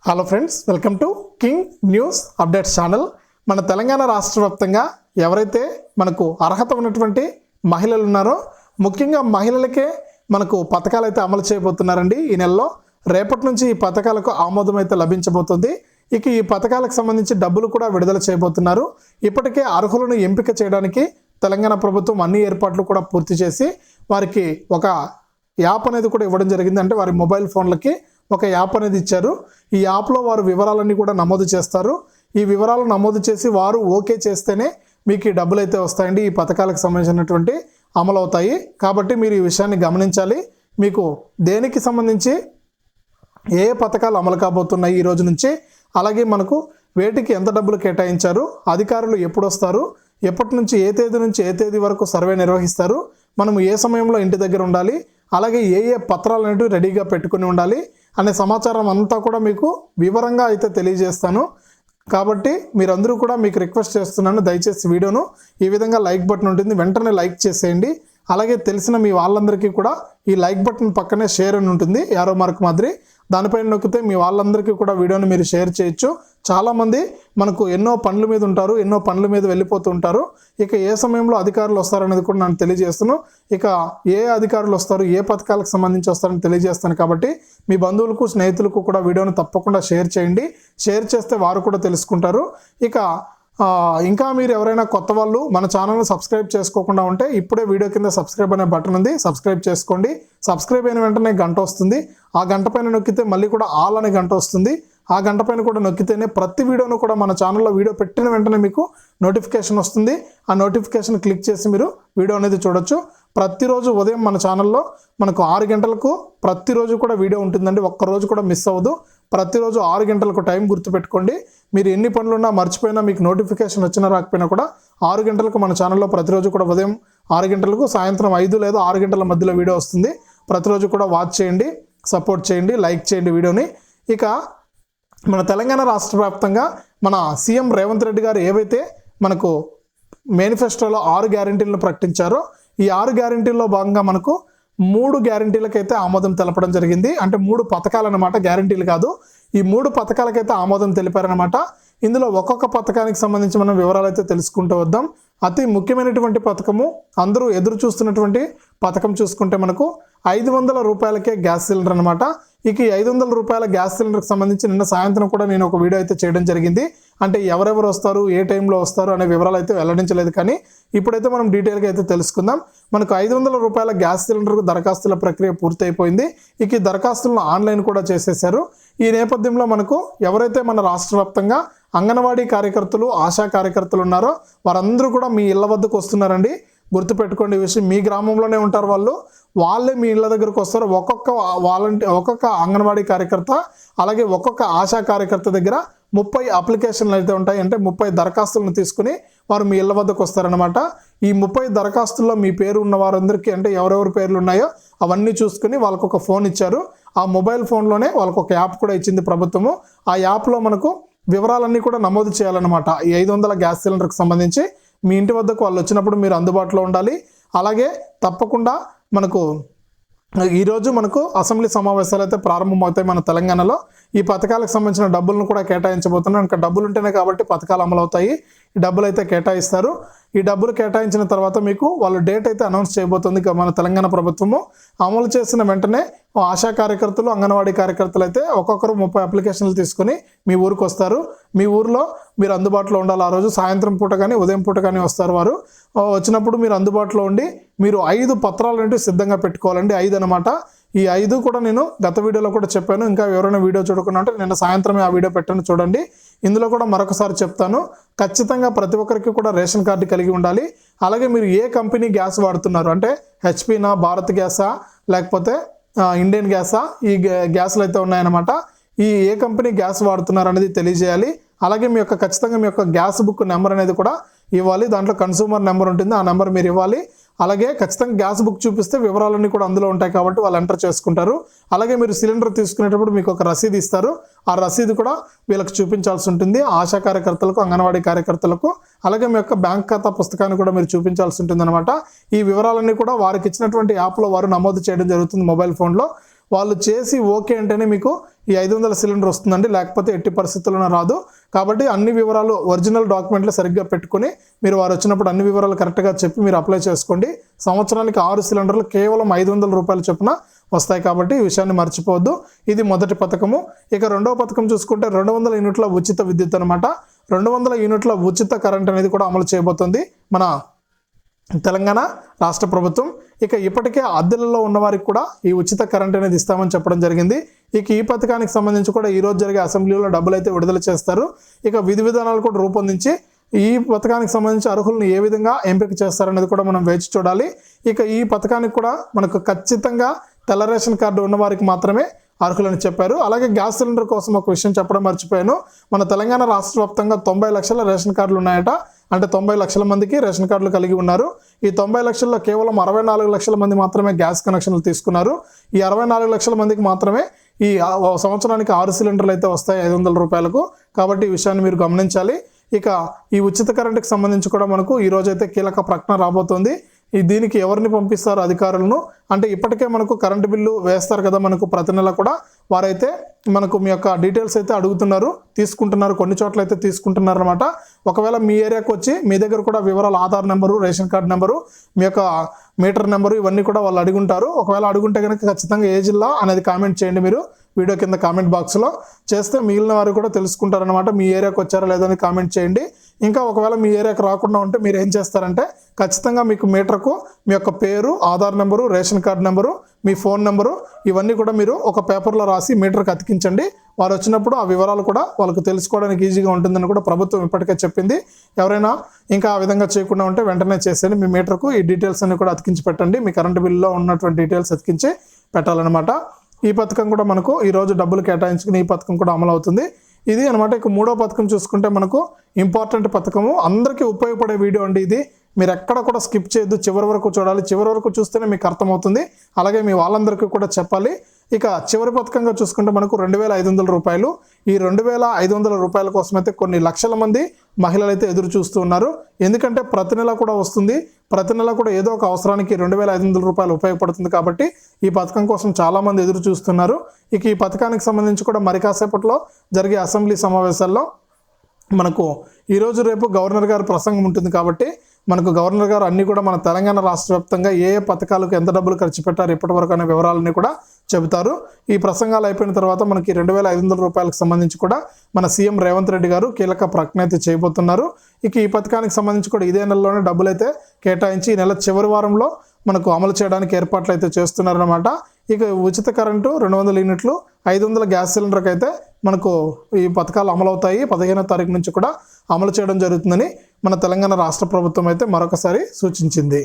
Hello friends, welcome to king news updates channel. మన తెలంగాణ రాష్ట్ర వ్యాప్తంగా ఎవరైతే మనకు అర్హత ఉన్నటువంటి మహిళలు ఉన్నారో, ముఖ్యంగా మహిళలకే మనకు పథకాలు అయితే అమలు చేయబోతున్నారండి. ఈ నెలలో రేపటి నుంచి ఈ పథకాలకు ఆమోదం అయితే లభించబోతుంది. ఇక ఈ పథకాలకు సంబంధించి డబ్బులు కూడా విడుదల చేయబోతున్నారు. ఇప్పటికే అర్హులను ఎంపిక చేయడానికి తెలంగాణ ప్రభుత్వం అన్ని ఏర్పాట్లు కూడా పూర్తి చేసి వారికి ఒక యాప్ అనేది కూడా ఇవ్వడం జరిగింది. అంటే వారి మొబైల్ ఫోన్లకి ఒక యాప్ అనేది ఇచ్చారు. ఈ యాప్లో వారు వివరాలన్నీ కూడా నమోదు చేస్తారు. ఈ వివరాలు నమోదు చేసి వారు ఓకే చేస్తేనే మీకు ఈ డబ్బులు అయితే వస్తాయండి. ఈ పథకాలకు సంబంధించినటువంటి అమలు అవుతాయి. కాబట్టి మీరు ఈ విషయాన్ని గమనించాలి. మీకు దేనికి సంబంధించి ఏ పథకాలు అమలు కాబోతున్నాయి ఈ రోజు నుంచి, అలాగే మనకు వేటికి ఎంత డబ్బులు కేటాయించారు, అధికారులు ఎప్పుడు వస్తారు, ఎప్పటి నుంచి ఏ తేదీ నుంచి ఏ తేదీ వరకు సర్వే నిర్వహిస్తారు, మనం ఏ సమయంలో ఇంటి దగ్గర ఉండాలి, అలాగే ఏ పత్రాలు అనేవి రెడీగా పెట్టుకుని ఉండాలి అనే సమాచారం అంతా కూడా మీకు వివరంగా అయితే తెలియజేస్తాను. కాబట్టి మీరందరూ కూడా మీకు రిక్వెస్ట్ చేస్తున్నాను, దయచేసి వీడియోను ఈ విధంగా లైక్ బటన్ ఉంటుంది, వెంటనే లైక్ చేసేయండి. అలాగే తెలిసిన మీ వాళ్ళందరికీ కూడా ఈ లైక్ బటన్ పక్కనే షేర్ అని ఉంటుంది, యారో మార్క్ మాదిరి, దానిపైన నొక్కితే మీ వాళ్ళందరికీ కూడా వీడియోని మీరు షేర్ చేయొచ్చు. చాలామంది మనకు ఎన్నో పనుల మీద ఉంటారు, ఎన్నో పనుల మీద వెళ్ళిపోతూ ఉంటారు. ఇక ఏ సమయంలో అధికారులు వస్తారనేది కూడా నేను తెలియజేస్తున్నాను. ఇక ఏ అధికారులు వస్తారు, ఏ పథకాలకు సంబంధించి వస్తారని తెలియజేస్తాను. కాబట్టి మీ బంధువులకు, స్నేహితులకు కూడా వీడియోని తప్పకుండా షేర్ చేయండి. షేర్ చేస్తే వారు కూడా తెలుసుకుంటారు. ఇక ఇంకా మీరు ఎవరైనా కొత్త వాళ్ళు మన ఛానల్ని సబ్స్క్రైబ్ చేసుకోకుండా ఉంటే ఇప్పుడే వీడియో కింద సబ్స్క్రైబ్ అనే బటన్ ఉంది, సబ్స్క్రైబ్ చేసుకోండి. సబ్స్క్రైబ్ అయిన వెంటనే గంట వస్తుంది. ఆ గంట పైన నొక్కితే మళ్ళీ కూడా ఆల్ అనే గంట వస్తుంది. ఆ గంట పైన కూడా నొక్కితేనే ప్రతి వీడియోను కూడా మన ఛానల్లో వీడియో పెట్టిన వెంటనే మీకు నోటిఫికేషన్ వస్తుంది. ఆ నోటిఫికేషన్ క్లిక్ చేసి మీరు వీడియో అనేది చూడొచ్చు. ప్రతిరోజు ఉదయం మన ఛానల్లో మనకు 6 గంటలకు ప్రతిరోజు కూడా వీడియో ఉంటుందండి. ఒక్కరోజు కూడా మిస్ అవ్వదు. ప్రతిరోజు 6 గంటలకు టైం గుర్తుపెట్టుకోండి. మీరు ఎన్ని పనులున్నా మర్చిపోయినా, మీకు నోటిఫికేషన్ వచ్చినా రాకపోయినా కూడా 6 గంటలకు మన ఛానల్లో ప్రతిరోజు కూడా ఉదయం 6 గంటలకు, సాయంత్రం 5 లేదా 6 గంటల మధ్యలో వీడియో వస్తుంది. ప్రతిరోజు కూడా వాచ్ చేయండి, సపోర్ట్ చేయండి, లైక్ చేయండి వీడియోని. ఇక మన తెలంగాణ రాష్ట్ర వ్యాప్తంగా మన సీఎం రేవంత్ రెడ్డి గారు ఏవైతే మనకు మేనిఫెస్టోలో 6 గ్యారెంటీలను ప్రకటించారో, ఈ 6 గ్యారెంటీల్లో భాగంగా మనకు 3 గ్యారెంటీలకైతే ఆమోదం తెలపడం జరిగింది. అంటే 3 పథకాలు అన్నమాట, గ్యారెంటీలు కాదు. ఈ 3 పథకాలకైతే ఆమోదం తెలిపారనమాట. ఇందులో ఒక్కొక్క పథకానికి సంబంధించి మనం వివరాలు అయితే తెలుసుకుంటూ వద్దాం. అతి ముఖ్యమైనటువంటి పథకము, అందరూ ఎదురు చూస్తున్నటువంటి పథకం చూసుకుంటే మనకు 500 రూపాయలకే గ్యాస్ సిలిండర్ అనమాట. ఇక ఈ 500 రూపాయల గ్యాస్ సిలిండర్కి సంబంధించి నిన్న సాయంత్రం కూడా నేను ఒక వీడియో అయితే చేయడం జరిగింది. అంటే ఎవరెవరు వస్తారు, ఏ టైంలో వస్తారు అనే వివరాలు అయితే వెల్లడించలేదు. కానీ ఇప్పుడైతే మనం డీటెయిల్గా అయితే తెలుసుకుందాం. మనకు 500 రూపాయల గ్యాస్ సిలిండర్కు దరఖాస్తుల ప్రక్రియ పూర్తయిపోయింది. ఇక ఈ దరఖాస్తులను ఆన్లైన్ కూడా చేసేశారు. ఈ నేపథ్యంలో మనకు ఎవరైతే మన రాష్ట్ర వ్యాప్తంగా అంగన్వాడీ కార్యకర్తలు, ఆశా కార్యకర్తలు ఉన్నారో వారందరూ కూడా మీ ఇళ్ల వద్దకు వస్తున్నారండి. గుర్తుపెట్టుకోండి ఈ విషయం. మీ గ్రామంలోనే ఉంటారు వాళ్ళే మీ ఇళ్ళ దగ్గరకు వస్తారు. ఒక్కొక్క అంగన్వాడీ కార్యకర్త, అలాగే ఒక్కొక్క ఆశా కార్యకర్త దగ్గర 30 అప్లికేషన్లు అయితే ఉంటాయి. అంటే 30 దరఖాస్తులను తీసుకుని వారు మీ ఇళ్ళ వద్దకు వస్తారనమాట. ఈ 30 దరఖాస్తుల్లో మీ పేరు ఉన్న వారందరికీ, అంటే ఎవరెవరి పేర్లు ఉన్నాయో అవన్నీ చూసుకుని వాళ్ళకు ఒక ఫోన్ ఇచ్చారు. ఆ మొబైల్ ఫోన్లోనే వాళ్ళకు ఒక యాప్ కూడా ఇచ్చింది ప్రభుత్వము. ఆ యాప్లో మనకు వివరాలన్నీ కూడా నమోదు చేయాలన్నమాట. ఈ 500 గ్యాస్ సిలిండర్కి సంబంధించి మీ ఇంటి వద్దకు వాళ్ళు వచ్చినప్పుడు మీరు అందుబాటులో ఉండాలి. అలాగే తప్పకుండా మనకు ఈరోజు మనకు అసెంబ్లీ సమావేశాలు అయితే ప్రారంభమవుతాయి మన తెలంగాణలో. ఈ పథకాలకు సంబంధించిన డబ్బులను కూడా కేటాయించబోతున్నాం. ఇంకా డబ్బులు ఉంటేనే కాబట్టి పథకాలు అమలు అవుతాయి. ఈ డబ్బులు అయితే కేటాయిస్తారు. ఈ డబ్బులు కేటాయించిన తర్వాత మీకు వాళ్ళు డేట్ అయితే అనౌన్స్ చేయబోతుంది మన తెలంగాణ ప్రభుత్వము. అమలు చేసిన వెంటనే ఆశా కార్యకర్తలు, అంగన్వాడీ కార్యకర్తలు అయితే ఒక్కొక్కరు 30 అప్లికేషన్లు తీసుకొని మీ ఊరికి వస్తారు. మీ ఊరిలో మీరు అందుబాటులో ఉండాలి. ఆ రోజు సాయంత్రం పూట కానీ ఉదయం పూట కానీ వస్తారు వారు. వచ్చినప్పుడు మీరు అందుబాటులో ఉండి మీరు 5 పత్రాలు అనేవి సిద్ధంగా పెట్టుకోవాలండి. 5 అనమాట. ఈ 5 కూడా నేను గత వీడియోలో కూడా చెప్పాను. ఇంకా ఎవరైనా వీడియో చూడకుండా ఉంటే నిన్న సాయంత్రమే ఆ వీడియో పెట్టాను, చూడండి. ఇందులో కూడా మరొకసారి చెప్తాను. ఖచ్చితంగా ప్రతి ఒక్కరికి కూడా రేషన్ కార్డు కలిగి ఉండాలి. అలాగే మీరు ఏ కంపెనీ గ్యాస్ వాడుతున్నారు, అంటే హెచ్పీనా, భారత్ గ్యాసా, లేకపోతే ఇండియన్ గ్యాసా, ఈ గ్యాస్లు అయితే ఉన్నాయన్నమాట. ఈ ఏ కంపెనీ గ్యాస్ వాడుతున్నారు అనేది తెలియజేయాలి. అలాగే మీ యొక్క ఖచ్చితంగా మీ యొక్క గ్యాస్ బుక్ నెంబర్ అనేది కూడా ఇవ్వాలి. దాంట్లో కన్సూమర్ నెంబర్ ఉంటుంది, ఆ నెంబర్ మీరు ఇవ్వాలి. అలాగే ఖచ్చితంగా గ్యాస్ బుక్ చూపిస్తే వివరాలన్నీ కూడా అందులో ఉంటాయి కాబట్టి వాళ్ళు ఎంటర్ చేసుకుంటారు. అలాగే మీరు సిలిండర్ తీసుకునేటప్పుడు మీకు ఒక రసీదు ఇస్తారు. ఆ రసీదు కూడా వీళ్ళకి చూపించాల్సి ఉంటుంది, ఆశా కార్యకర్తలకు, అంగన్వాడీ కార్యకర్తలకు. అలాగే మీ యొక్క బ్యాంక్ ఖాతా పుస్తకాన్ని కూడా మీరు చూపించాల్సి ఉంటుంది అనమాట. ఈ వివరాలన్నీ కూడా వారికి ఇచ్చినటువంటి యాప్లో వారు నమోదు చేయడం జరుగుతుంది మొబైల్ ఫోన్లో. వాళ్ళు చేసి ఓకే అంటేనే మీకు ఈ 500 సిలిండర్ వస్తుందండి, లేకపోతే ఎట్టి పరిస్థితుల్లోనే రాదు. కాబట్టి అన్ని వివరాలు ఒరిజినల్ డాక్యుమెంట్లు సరిగ్గా పెట్టుకుని మీరు వారు వచ్చినప్పుడు అన్ని వివరాలు కరెక్ట్గా చెప్పి మీరు అప్లై చేసుకోండి. సంవత్సరానికి 6 సిలిండర్లు కేవలం 500 రూపాయల చొప్పున వస్తాయి కాబట్టి ఈ విషయాన్ని మర్చిపోవద్దు. ఇది మొదటి పథకము. ఇక రెండవ పథకం చూసుకుంటే 200 యూనిట్ల ఉచిత విద్యుత్ అనమాట. 200 యూనిట్ల ఉచిత కరెంట్ అనేది కూడా అమలు చేయబోతుంది మన తెలంగాణ రాష్ట్ర ప్రభుత్వం. ఇక ఇప్పటికే అద్దెలలో ఉన్న వారికి కూడా ఈ ఉచిత కరెంట్ అనేది ఇస్తామని చెప్పడం జరిగింది. ఇక ఈ పథకానికి సంబంధించి కూడా ఈ రోజు జరిగే అసెంబ్లీలో డబ్బులు అయితే విడుదల చేస్తారు. ఇక విధి విధానాలు కూడా రూపొందించి ఈ పథకానికి సంబంధించి అర్హులను ఏ విధంగా ఎంపిక చేస్తారనేది కూడా మనం వేచి చూడాలి. ఇక ఈ పథకానికి కూడా మనకు ఖచ్చితంగా తెల్ల రేషన్ కార్డు ఉన్న వారికి మాత్రమే అర్హులని చెప్పారు. అలాగే గ్యాస్ సిలిండర్ కోసం ఒక విషయం చెప్పడం మర్చిపోయాను. మన తెలంగాణ రాష్ట్ర వ్యాప్తంగా 90 లక్షల రేషన్ కార్డులు ఉన్నాయట. అంటే 90 లక్షల మందికి రేషన్ కార్డులు కలిగి ఉన్నారు. ఈ 90 లక్షల్లో కేవలం 64 లక్షల మంది మాత్రమే గ్యాస్ కనెక్షన్లు తీసుకున్నారు. ఈ 64 లక్షల మందికి మాత్రమే ఈ సంవత్సరానికి 6 సిలిండర్లు అయితే వస్తాయి 500 రూపాయలకు. కాబట్టి ఈ విషయాన్ని మీరు గమనించాలి. ఇక ఈ ఉచిత కరెంటుకి సంబంధించి కూడా మనకు ఈ రోజైతే కీలక ప్రకటన రాబోతోంది. దీనికి ఎవరిని పంపిస్తారు అధికారులను అంటే ఇప్పటికే మనకు కరెంటు బిల్లు వేస్తారు కదా మనకు ప్రతి నెల కూడా, వారైతే మనకు మీ యొక్క డీటెయిల్స్ అయితే అడుగుతున్నారు, తీసుకుంటున్నారు, కొన్ని చోట్ల అయితే తీసుకుంటున్నారు అనమాట. ఒకవేళ మీ ఏరియాకి వచ్చి మీ దగ్గర కూడా వివరాలు Aadhaar number, ration card number, మీ యొక్క మీటర్ నెంబరు ఇవన్నీ కూడా వాళ్ళు అడుగుంటారు. ఒకవేళ అడుగుంటే కనుక ఖచ్చితంగా ఏ జిల్లా అనేది కామెంట్ చేయండి మీరు వీడియో కింద కామెంట్ బాక్స్లో. చేస్తే మిగిలిన వారు కూడా తెలుసుకుంటారనమాట మీ ఏరియాకి వచ్చారా లేదని కామెంట్ చేయండి. ఇంకా ఒకవేళ మీ ఏరియాకి రాకుండా ఉంటే మీరు ఏం చేస్తారంటే ఖచ్చితంగా మీకు మీటర్కు మీ యొక్క పేరు, Aadhaar number, ration card number, మీ ఫోన్ నెంబరు ఇవన్నీ కూడా మీరు ఒక పేపర్లో రాసి మీటర్కి అతికించండి. వారు వచ్చినప్పుడు ఆ వివరాలు కూడా వాళ్ళకు తెలుసుకోవడానికి ఈజీగా ఉంటుందని కూడా ప్రభుత్వం ఇప్పటికే చెప్పింది. ఎవరైనా ఇంకా ఆ విధంగా చేయకుండా ఉంటే వెంటనే చేసేయండి. మీ మీటర్కు ఈ డీటెయిల్స్ అన్ని కూడా అతికించి పెట్టండి. మీ కరెంటు బిల్లులో ఉన్నటువంటి డీటెయిల్స్ అతికించి పెట్టాలన్నమాట. ఈ పథకం కూడా మనకు ఈరోజు డబ్బులు కేటాయించుకుని ఈ పథకం కూడా అమలు అవుతుంది. ఇది అనమాట. ఇక మూడో పథకం చూసుకుంటే మనకు ఇంపార్టెంట్ పథకము, అందరికీ ఉపయోగపడే వీడియో అండి ఇది. మీరు ఎక్కడ కూడా స్కిప్ చేయొద్దు, చివరి వరకు చూడాలి. చివరి వరకు చూస్తేనే మీకు అర్థమవుతుంది. అలాగే మీ వాళ్ళందరికీ కూడా చెప్పాలి. ఇక చివరి పథకంగా చూసుకుంటే మనకు 2500 రూపాయలు. ఈ 2500 రూపాయల కోసం అయితే కొన్ని లక్షల మంది మహిళలు అయితే ఎదురు చూస్తూ ఉన్నారు. ఎందుకంటే ప్రతి నెల కూడా వస్తుంది, ప్రతి నెల కూడా ఏదో ఒక అవసరానికి 2500 రూపాయలు ఉపయోగపడుతుంది. కాబట్టి ఈ పథకం కోసం చాలామంది ఎదురు చూస్తున్నారు. ఇక ఈ పథకానికి సంబంధించి కూడా మరి కాసేపట్లో జరిగే అసెంబ్లీ సమావేశాల్లో మనకు ఈరోజు రేపు గవర్నర్ గారి ప్రసంగం ఉంటుంది. కాబట్టి మనకు గవర్నర్ గారు అన్నీ కూడా మన తెలంగాణ రాష్ట్ర వ్యాప్తంగా ఏ పథకాలకు ఎంత డబ్బులు ఖర్చు పెట్టారు ఇప్పటివరకు అనే వివరాలన్నీ కూడా చెబుతారు. ఈ ప్రసంగాలు అయిపోయిన తర్వాత మనకి 2500 రూపాయలకు సంబంధించి కూడా మన సీఎం రేవంత్ రెడ్డి గారు కీలక ప్రకటన అయితే చేయబోతున్నారు. ఇక ఈ పథకానికి సంబంధించి కూడా ఇదే నెలలోనే డబ్బులు అయితే కేటాయించి ఈ నెల చివరి వారంలో మనకు అమలు చేయడానికి ఏర్పాట్లు అయితే చేస్తున్నారన్నమాట. ఇక ఉచిత కరెంటు 200 యూనిట్లు, 500 గ్యాస్ సిలిండర్కి అయితే మనకు ఈ పథకాలు అమలవుతాయి. 15వ తారీఖు నుంచి కూడా అమలు చేయడం జరుగుతుందని మన తెలంగాణ రాష్ట్ర ప్రభుత్వం అయితే మరొకసారి సూచించింది.